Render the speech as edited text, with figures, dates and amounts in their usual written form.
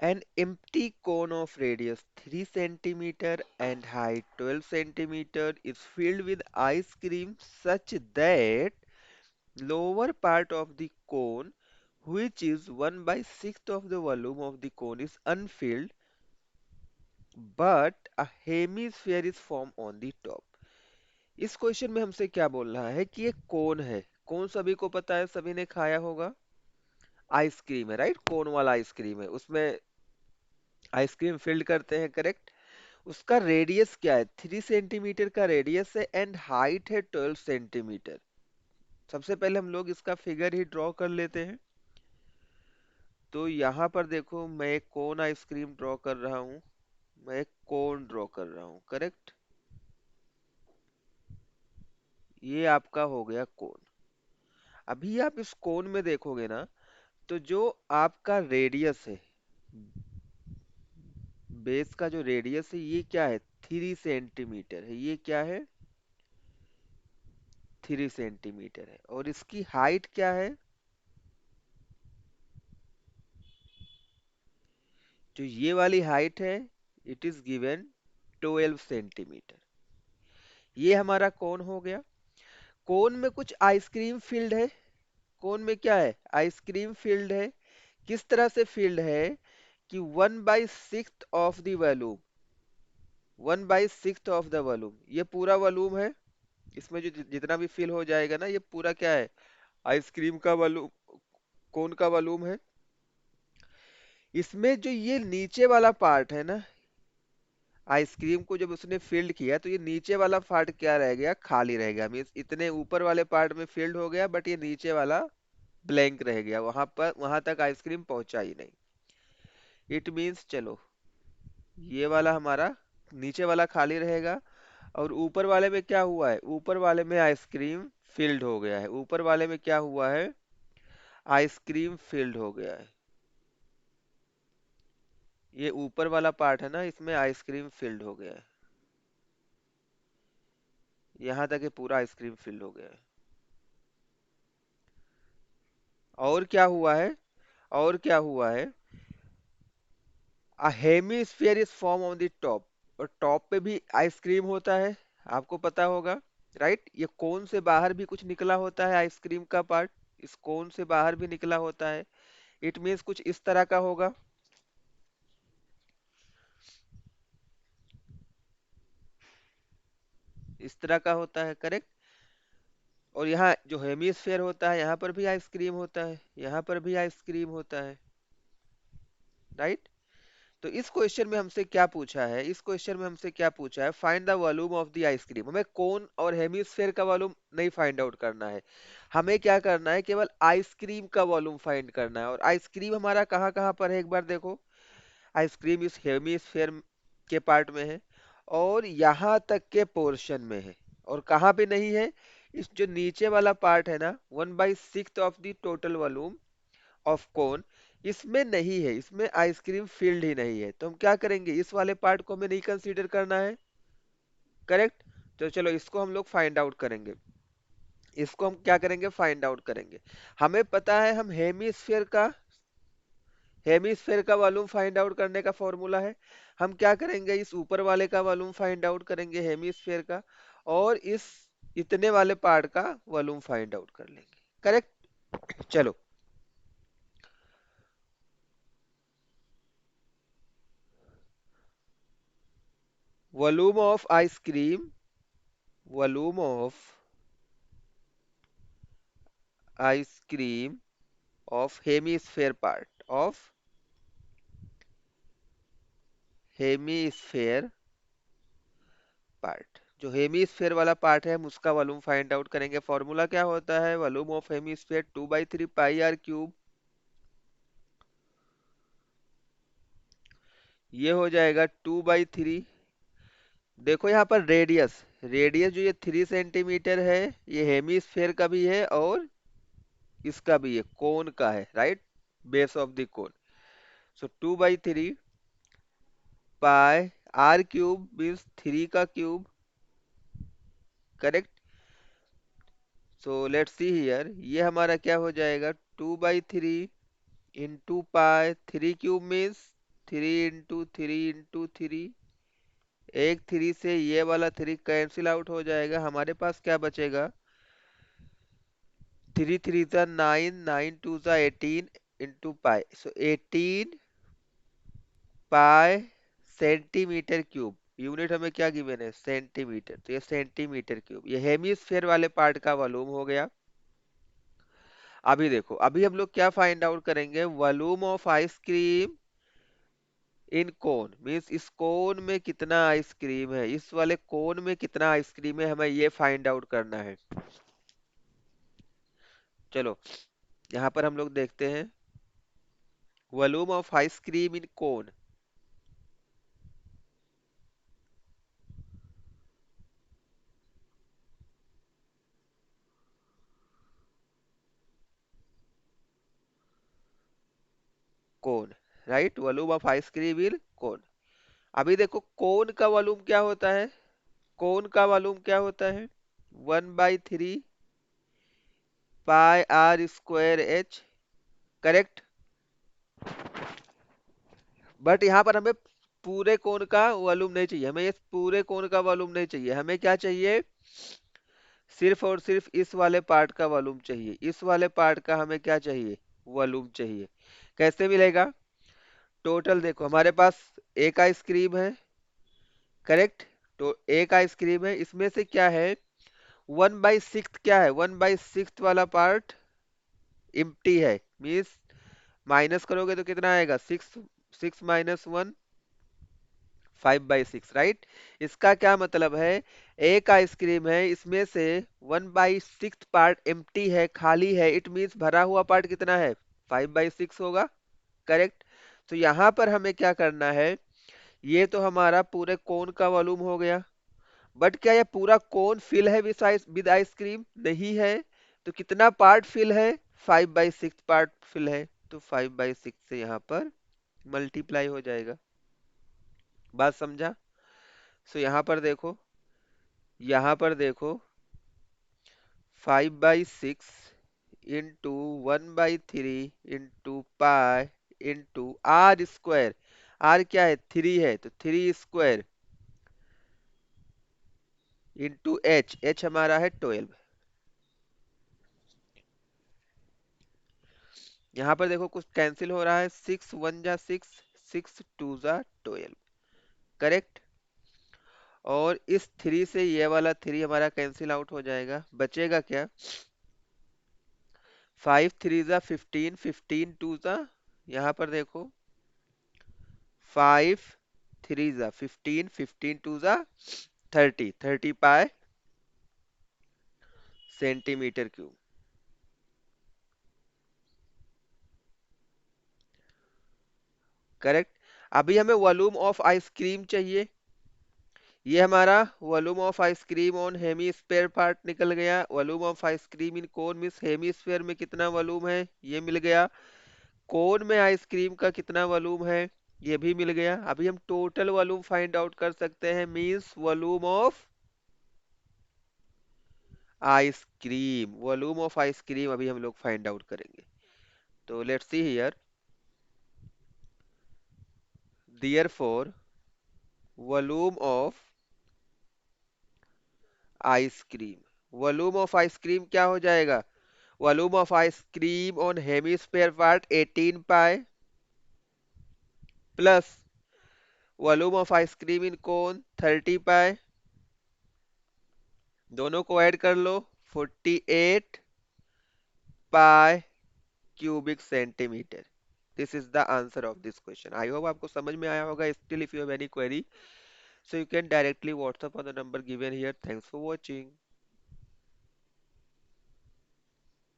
An empty cone of radius 3 centimeter and height 12 centimeter is filled with ice cream such that lower part of the cone, which is 1 by 6th of the volume of the cone, is unfilled, but a hemisphere is formed on the top. इस question में हमसे क्या बोल रहा है कि ये कोन है। कोन सभी को पता है, सभी ने खाया होगा। आइसक्रीम है, राइट? कोन वाला आइसक्रीम है, उसमें आइसक्रीम फिल्ड करते हैं, करेक्ट? उसका रेडियस क्या है? 3 सेंटीमीटर का रेडियस है एंड हाइट है 12 सेंटीमीटर। सबसे पहले हम लोग इसका फिगर ही ड्रॉ कर लेते हैं। तो यहाँ पर देखो, मैं एक कोन आइसक्रीम ड्रॉ कर रहा हूँ। मैं एक कोन ड्रॉ कर रहा हूँ, करेक्ट? ये आपका हो गया कोन। अभी आप इस कोन में देखोगे ना, तो जो आपका रेडियस है, बेस का जो रेडियस है, ये क्या है? 3 सेंटीमीटर है। ये क्या है? 3 सेंटीमीटर है। और इसकी हाइट क्या है? जो ये वाली हाइट है, इट इज गिवन 12 सेंटीमीटर। ये हमारा कोन हो गया। कोन में कुछ आइसक्रीम फील्ड है। कोन में क्या है? आइसक्रीम फील्ड है। किस तरह से फील्ड है कि 1/6 of the volume, 1/6 of the volume, ये पूरा वॉल्यूम है। इसमें जो जितना भी फिल हो जाएगा ना, ये पूरा क्या है? आइसक्रीम का वॉल्यूम, कोन का वॉल्यूम है। इसमें जो ये नीचे वाला पार्ट है ना, आइसक्रीम को जब उसने फिल्ड किया तो ये नीचे वाला पार्ट क्या रह गया? खाली रह गया। मीन्स इतने ऊपर वाले पार्ट में फिल्ड हो गया, बट ये नीचे वाला ब्लैंक रह गया, वहां पर, वहां तक आइसक्रीम पहुंचा ही नहीं। इट मीन्स चलो, ये वाला हमारा नीचे वाला खाली रहेगा। और ऊपर वाले में क्या हुआ है? ऊपर वाले में आइसक्रीम फिल्ड हो गया है। ऊपर वाले में क्या हुआ है? आइसक्रीम फिल्ड हो गया है। ये ऊपर वाला पार्ट है ना, इसमें आइसक्रीम फिल्ड हो गया है। यहाँ तक ये पूरा आइसक्रीम फिल्ड हो गया है। और क्या हुआ है? और क्या हुआ है? A hemisphere is form on the top. और टॉप पे भी आइसक्रीम होता है, आपको पता होगा, राइट? ये कोन से बाहर भी कुछ निकला होता है, आइसक्रीम का पार्ट इस कोन से बाहर भी निकला होता है। इट मीन्स कुछ इस तरह का होगा। इस तरह का होता है, करेक्ट? और यहाँ जो हेमीस्फेयर होता है, यहाँ पर भी आइसक्रीम होता है, यहाँ पर भी आइसक्रीम होता है, राइट? तो इस क्वेश्चन में हमसे क्या पूछा है? इस क्वेश्चन में हमसे क्या पूछा है? Find the volume of the ice cream. हमें कोन और हेमीस्फेयर का वॉल्यूम नहीं फाइंड आउट करना है। हमें क्या करना है? केवल आइसक्रीम का वॉल्यूम फाइंड करना है। और आइसक्रीम हमारा कहाँ कहाँ पर है, एक बार देखो। आइसक्रीम इस हेमीस्फेयर के पार्ट में है, और यहाँ तक के पोर्शन में है। और कहाँ पे नहीं है? इस जो नीचे वाला पार्ट है ना, 1/6 of the total volume of cone, इसमें नहीं है। इसमें आइसक्रीम फील्ड ही नहीं है। तो हम क्या करेंगे? इस वाले पार्ट को हमें नहीं कंसीडर करना है, करेक्ट? तो चलो, इसको हम लोग फाइंड आउट करेंगे। इसको हम क्या करेंगे? फाइंड आउट करेंगे। हमें पता है, हम हेमीस्फेयर का वॉल्यूम फाइंड आउट करने का फॉर्मूला है। हम क्या करेंगे? इस ऊपर वाले का वॉल्यूम फाइंड आउट करेंगे, हेमीस्फेयर का। और इस इतने वाले पार्ट का वॉल्यूम फाइंड आउट कर लेंगे, करेक्ट? चलो, volume of ice cream, volume of ice cream of hemisphere part, of hemisphere part. जो हेमीस्फेयर वाला पार्ट है, हम उसका वॉल्यूम फाइंड आउट करेंगे। फॉर्मूला क्या होता है? Volume of hemisphere 2/3 pi r cube. ये हो जाएगा 2/3। देखो यहाँ पर रेडियस, रेडियस जो ये 3 सेंटीमीटर है, ये हेमीस्फेयर का भी है और इसका भी है, कोन का है, right? Base of the cone. So 2/3 pi r cube means 3 का cube, correct? So let's see here, ये हमारा क्या हो जाएगा? 2/3 इंटू पाई, 3 क्यूब मीन्स 3 एक थ्री से ये वाला थ्री कैंसिल आउट हो जाएगा, हमारे पास क्या बचेगा? 3 3 9, 9 2 18 इंटू पाई, सो 18 पाई सेंटीमीटर क्यूब। यूनिट हमें क्या गिवन है? सेंटीमीटर, तो ये सेंटीमीटर क्यूब, ये हेमिस्फेयर वाले पार्ट का वॉल्यूम हो गया। अभी देखो, अभी हम लोग क्या फाइंड आउट करेंगे? Volume of ice cream in cone, means इस कोन में कितना आइसक्रीम है, इस वाले कोन में कितना आइसक्रीम है, हमें ये फाइंड आउट करना है। चलो यहाँ पर हम लोग देखते हैं volume of ice cream in cone. Cone, right, volume of ice cream in cone. अभी देखो कोन का वॉल्यूम क्या होता है? कोन का वॉल्यूम क्या होता है? 1/3 pi R square H, correct. But यहाँ पर हमें पूरे कोन का वॉल्यूम नहीं चाहिए, हमें इस पूरे कोन का वॉल्यूम नहीं चाहिए, हमें क्या चाहिए? सिर्फ और सिर्फ इस वाले पार्ट का वॉल्यूम चाहिए, इस वाले पार्ट का हमें क्या चाहिए? वॉल्यूम चाहिए। कैसे मिलेगा? टोटल देखो हमारे पास एक आइसक्रीम है, करेक्ट। तो एक आइसक्रीम है, इसमें से क्या है? 1/6 क्या है? 1/6 वाला पार्ट एम्प्टी है, मीन्स माइनस करोगे तो कितना आएगा? 6, 6 - 1, 5/6, राइट। इसका क्या मतलब है? एक आइसक्रीम है, इसमें से 1/6 पार्ट एम्प्टी है, खाली है, इट मीन्स भरा हुआ पार्ट कितना है? 5/6 होगा, करेक्ट। तो यहाँ पर हमें क्या करना है? ये तो हमारा पूरे कोन का वॉल्यूम हो गया, बट क्या ये पूरा कोन फिल है विद आइसक्रीम? नहीं है। तो कितना पार्ट फिल है? 5/6 पार्ट फिल है, तो 5/6 से यहाँ पर मल्टीप्लाई हो जाएगा। बात समझा? सो यहाँ पर देखो 5/6 into 1/3 into pi into R square. R क्या है? 3 है, तो 3 स्क्वायर इंटू एच, एच हमारा है 12। यहाँ पर देखो कुछ कैंसिल हो रहा है, 6 1 जा 6, 6 2 जा 12, करेक्ट। और इस 3 से ये वाला 3 हमारा कैंसिल आउट हो जाएगा, बचेगा क्या? 5 3 जा 15, 15 2 जा, यहाँ पर देखो 5 3 जा 15, 15 2 जा 30, 30 पाए सेंटीमीटर क्यूब, करेक्ट। अभी हमें वॉल्यूम ऑफ आइसक्रीम चाहिए। ये हमारा volume of ice cream on hemisphere part निकल गया। Volume of ice cream in cone means hemisphere में कितना वॉल्यूम है, ये मिल गया। कोन में आइसक्रीम का कितना वॉल्यूम है, ये भी मिल गया। अभी हम टोटल वॉल्यूम फाइंड आउट कर सकते हैं, means volume of ice cream, volume of ice cream अभी हम लोग फाइंड आउट करेंगे। तो let's see here, therefore volume of ice cream, volume of ice cream क्या हो जाएगा? Volume of ice cream on hemisphere part 18 pi plus volume of ice cream in cone 30 pi, दोनों को ऐड कर लो, 48 pi cubic centimetre. This is the answer of this question. I hope आपको समझ में आया होगा। Still if you have any query, so you can directly WhatsApp on the number given here. Thanks for watching.